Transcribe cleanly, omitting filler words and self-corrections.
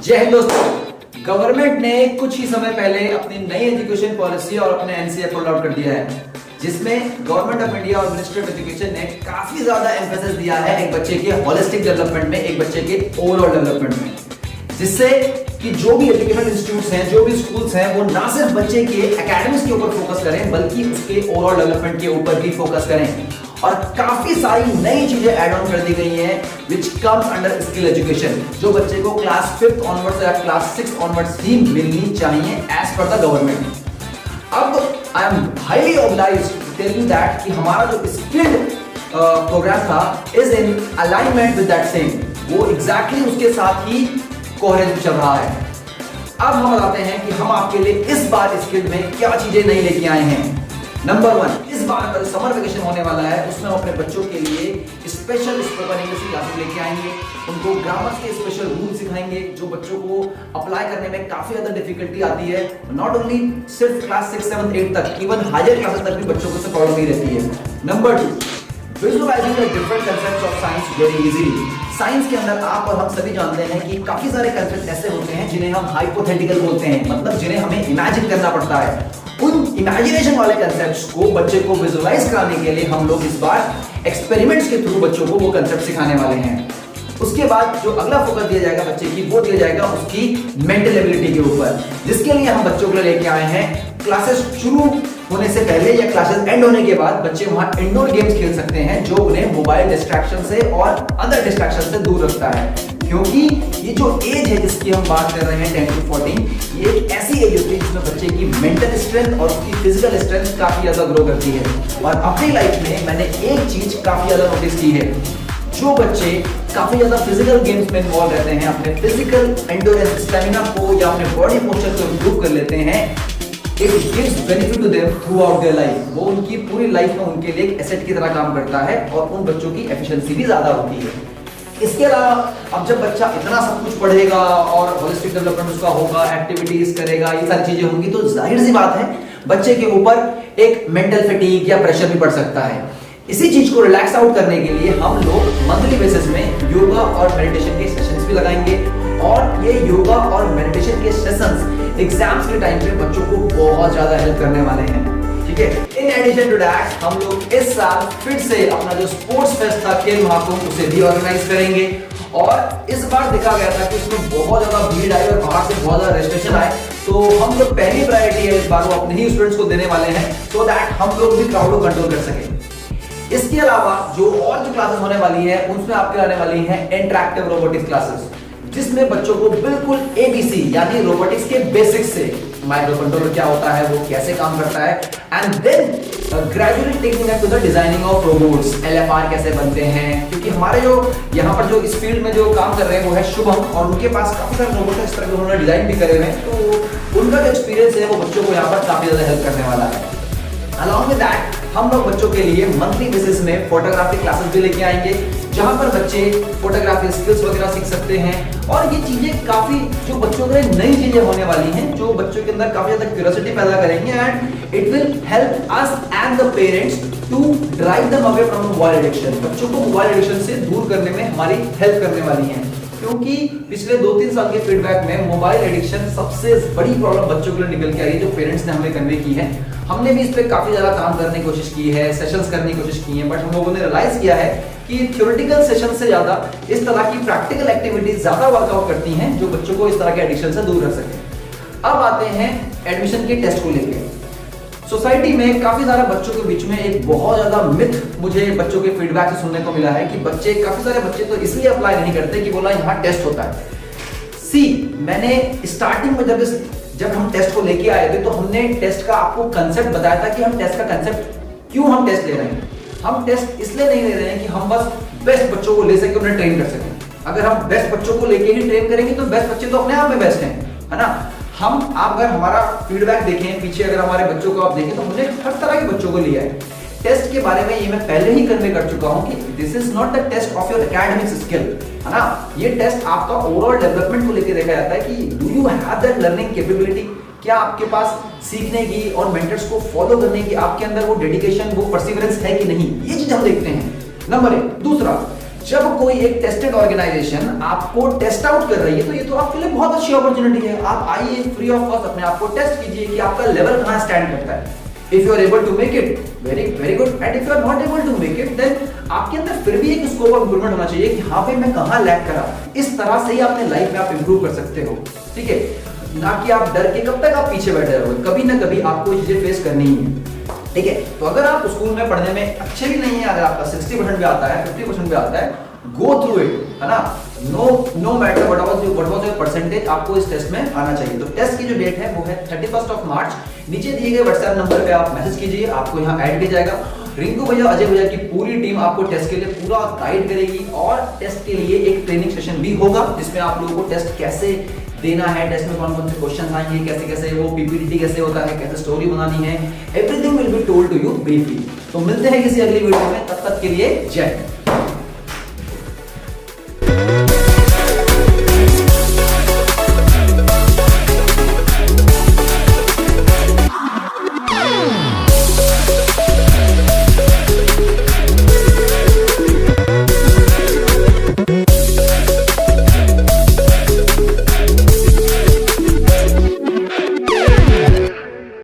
जय हिंद दोस्तों। गवर्नमेंट ने कुछ ही समय पहले अपनी नई एजुकेशन पॉलिसी और अपने एनसीईआरटी रोल आउट कर दिया है, जिसमें गवर्नमेंट ऑफ इंडिया और मिनिस्ट्री ऑफ एजुकेशन ने काफी ज्यादा एम्फेसिस दिया है एक बच्चे के होलिस्टिक डेवलपमेंट में, एक बच्चे के ओवरऑल डेवलपमेंट में, जिससे कि जो भी एजुकेशनल इंस्टीट्यूट्स हैं, जो भी स्कूल्स हैं, वो ना सिर्फ बच्चे के एकेडमिक्स के ऊपर फोकस करें बल्कि उसके ओवरऑल डेवलपमेंट के ऊपर भी फोकस करें। और काफी सारी नई चीजें ऐड ऑन कर दी गई हैं which comes under skill education, जो बच्चे को क्लास 5th ऑनवर्ड्स या क्लास 6 ऑनवर्ड्स ही मिलनी चाहिए एज पर द गवर्नमेंट। अब I am highly obliged to tell you that कि हमारा जो स्किल्ड प्रोग्राम था is in alignment with that same, वो एग्जैक्टली उसके साथ ही कोहेरेंट चल रहा है। अब हम बताते हैं कि हम आपके लिए इस बार स्किल्ड में क्या चीजें नहीं लेके आए हैं। नंबर 1, इस बार का जो समर वेकेशन होने वाला है उसमें हम अपने बच्चों के लिए स्पेशल स्पोकन इंग्लिश की क्लासेस लेके आएंगे, उनको ग्रामर के स्पेशल रूल सिखाएंगे जो बच्चों को अप्लाई करने में काफी ज्यादा डिफिकल्टी आती है। नॉट ओनली सिर्फ क्लास 6, 7, 8 तक, इवन हायर क्लासेस तक भी बच्चों को इससे प्रॉब्लम नहीं रहती है। Number 2, visualising the different concepts of science very easily. Science के अंदर आप और हम सभी जानते हैं कि काफी सारे कांसेप्ट ऐसे होते हैं जिन्हें हम हाइपोथेटिकल बोलते हैं, मतलब जिन्हें हमें इमेजिन करना पड़ता है। उन इमेजिनेशन वाले कांसेप्ट्स को बच्चे को विजुअलाइज कराने के लिए हम लोग इस बार एक्सपेरिमेंट्स के थ्रू बच्चों को वो कांसेप्ट सिखाने वाले हैं। उसके बाद जो अगला फोकस दिया जाएगा बच्चे की, वो दिया जाएगा उसकी मेंटल एबिलिटी के ऊपर, जिसके लिए हम बच्चों के लिए लेके आए हैं क्लासेस शुरू होने से पहले या क्लासेस एंड होने के बाद बच्चे वहां इंडोर गेम्स खेल सकते हैं जो उन्हें मोबाइल डिस्ट्रैक्शन से और अदर डिस्ट्रैक्शन से दूर रखता है। क्योंकि ये जो एज है जिसकी हम बात कर रहे हैं 10 to 14, ये एक ऐसी एज होती है जिसमें बच्चे की मेंटल स्ट्रेंथ और उसकी फिजिकल स्ट्रेंथ काफी ज्यादा ग्रो करती है। और अपनी लाइफ में मैंने एक चीज काफी ज्यादा नोटिस की है, जो बच्चे काफी ज्यादा फिजिकल गेम्स में इन्वॉल्व रहते हैं, अपने फिजिकल एंडोरेंस स्टैमिना को या अपने बॉडी पोस्चर को इंप्रूव कर लेते हैं, it gives benefit to them throughout their life. वो उनकी पूरी लाइफ में उनके लिए एक एसेट की तरह काम करता है और उन बच्चों की एफिशिएंसी भी ज्यादा होती है। इसके अलावा अब जब बच्चा इतना सब कुछ पढ़ेगा और होलिस्टिक डेवलपमेंट उसका होगा, एक्टिविटीज करेगा, ये सारी चीजें होंगी, तो जाहिर सी बात है बच्चे के ऊपर एक मेंटल फटीग या प्रेशर भी पड़ सकता है। इसी चीज को रिलैक्स आउट करने के लिए हम लोग मंथली बेसिस में योगा और मेडिटेशन के सेशंस भी लगाएंगे, और ये योगा और मेडिटेशन के सेशंस एग्जाम्स के टाइम पे बच्चों को बहुत ज्यादा हेल्प करने वाले हैं। ठीक है, इन एडिशन टू दैट हम लोग इस साल फिर से अपना जो स्पोर्ट्स फेस्ट था, खेल महाकुंभ, उसे भी ऑर्गेनाइज करेंगे। और इस बार देखा गया था कि इसमें बहुत ज्यादा भीड़ आई और बाहर से बहुत ज्यादा रजिस्ट्रेशन आए, तो हम जो पहली प्रायोरिटी है इस बार वो अपने ही स्टूडेंट्स को देने वाले हैं, सो दैट हम लोग भी क्राउड को कंट्रोल कर सकें। इसके अलावा जो और जो क्लासेस होने वाली है उनमें आपके आने वाली है इंटरैक्टिव रोबोटिक्स क्लासेस, जिसमें बच्चों को बिल्कुल एबीसी यानी रोबोटिक्स के बेसिक्स से, माइक्रो कंट्रोलर क्या होता है, वो कैसे काम करता है, and then gradually taking up to the designing of robots, LFR कैसे बनते हैं। क्योंकि हमारे जो यहाँ पर जो इस फील्ड में जो काम कर रहे हैं वो है शुभम, और उनके पास काफी सारे रोबोट इस तरह के उन्होंने डिजाइन भी करे हुए हैं, तो उनका जो एक्सपीरियंस है वो बच्चों को यहाँ पर काफी ज्यादा हेल्प करने वाला है। अलॉन्ग विद दैट हम लोग बच्चों के लिए मंथली बेसिस में फोटोग्राफी क्लासेस भी लेके आएंगे, जहां पर बच्चे फोटोग्राफी स्किल्स वगैरह सीख सकते हैं। और ये चीजें काफी जो बच्चों के लिए नई चीजें होने वाली हैं, जो बच्चों के अंदर काफी ज्यादा क्यूरियोसिटी पैदा करेंगे, and it will help us and the parents to drive them away from mobile addiction. बच्चों को मोबाइल एडिक्शन से दूर करने में हमारी हेल्प करने वाली है, क्योंकि पिछले 2-3 साल के फीडबैक में मोबाइल एडिक्शन सबसे बड़ी प्रॉब्लम बच्चों के लिए निकल के आई है, जो पेरेंट्स ने हमें कन्वे की है। हमने भी इस पे काफी ज्यादा काम करने की कोशिश की है, सेशंस करने की कोशिश की है, बट हम लोगों ने रियलाइज किया है कि थ्योरेटिकल सेशन से ज्यादा इस तरह की प्रैक्टिकल एक्टिविटीज ज्यादा वर्कआउट करती हैं, जो बच्चों को इस तरह के एडिक्शन से दूर रख सके। अब आते हैं एडमिशन के टेस्ट को लेकर। सोसाइटी में काफी सारे बच्चों के बीच में एक बहुत ज्यादा मिथ मुझे बच्चों के फीडबैक से सुनने को मिला है कि काफी सारे बच्चे तो इसलिए अप्लाई नहीं करते कि बोला यहाँ टेस्ट होता है। मैंने स्टार्टिंग में जब हम टेस्ट को लेके आए थे तो हमने टेस्ट का आपको कंसेप्ट बताया था कि हम टेस्ट का कंसेप्ट क्यों हम टेस्ट ले रहे हैं। हम टेस्ट इसलिए नहीं ले रहे हैं कि हम बस बेस्ट बच्चों को ले सके, उन्हें ट्रेन कर सकें। अगर हम बेस्ट बच्चों को लेके ही ट्रेन करेंगे तो बेस्ट बच्चे तो अपने आप में बेस्ट हैं, है ना। आप अगर हमारा फीडबैक देखें पीछे, अगर हमारे बच्चों को आप देखें तो हमने हर तरह के बच्चों को लिया है। टेस्ट के बारे में ये मैं पहले ही कन्वे कर चुका हूं कि this is not the test of your academic skill, है ना। ये टेस्ट आपका ओवरऑल डेवलपमेंट को लेकर देखा जाता है कि do you have that learning capability, क्या आपके पास सीखने की और मेंटर्स को फॉलो करने की आपके अंदर वो डेडिकेशन, वो परसिवरेंस है कि नहीं, ये चीज हम देखते हैं। नंबर 1। दूसरा, जब कोई एक टेस्टेड ऑर्गेनाइजेशन आपको टेस्ट आउट कर रही है तो ये तो आपके लिए बहुत अच्छी अपॉर्चुनिटी है। आप आइए फ्री ऑफ कॉस्ट अपने आप को टेस्ट कीजिए कि आपका लेवल कहां स्टैंड करता है। If you are able to make it very very good, and if you are not able to make it then आपके अंदर फिर भी एक स्कोप ऑफ इंप्रूवमेंट होना चाहिए कि हाँ भाई मैं कहां लैग करा। इस तरह से ही अपने लाइफ में आप इंप्रूव कर सकते हो, ठीक है, ना कि आप डर के कब तक आप पीछे बैठे रहोगे। कभी ना कभी आपको चीजें फेस करनी ही है, ठीक है। तो अगर आप स्कूल में पढ़ने में अच्छे भी नहीं है, अगर आपका 60% भी आता है, 50% भी आता है, गो थ्रू इट, है ना। No matter what was your percentage, आपको इस टेस्ट में आना चाहिए। तो टेस्ट की जो डेट है वो है 31 मार्च। नीचे दिए गए व्हाट्सएप नंबर पे आप मैसेज कीजिए, आपको यहाँ ऐड किया जाएगा। रिंकू भैया, अजय भैया की पूरी टीम आपको टेस्ट के लिए पूरा गाइड करेगी, और टेस्ट के लिए एक ट्रेनिंग सेशन भी होगा जिसमें आप लोगों को टेस्ट कैसे देना है, टेस्ट में कौन कौन से क्वेश्चन आएंगे, कैसे कैसे वो पीपीटी कैसे होता है, कैसे स्टोरी बनानी है, everything will be told to you briefly. तो मिलते हैं किसी अगली वीडियो में, तब तक के लिए जय हिंद।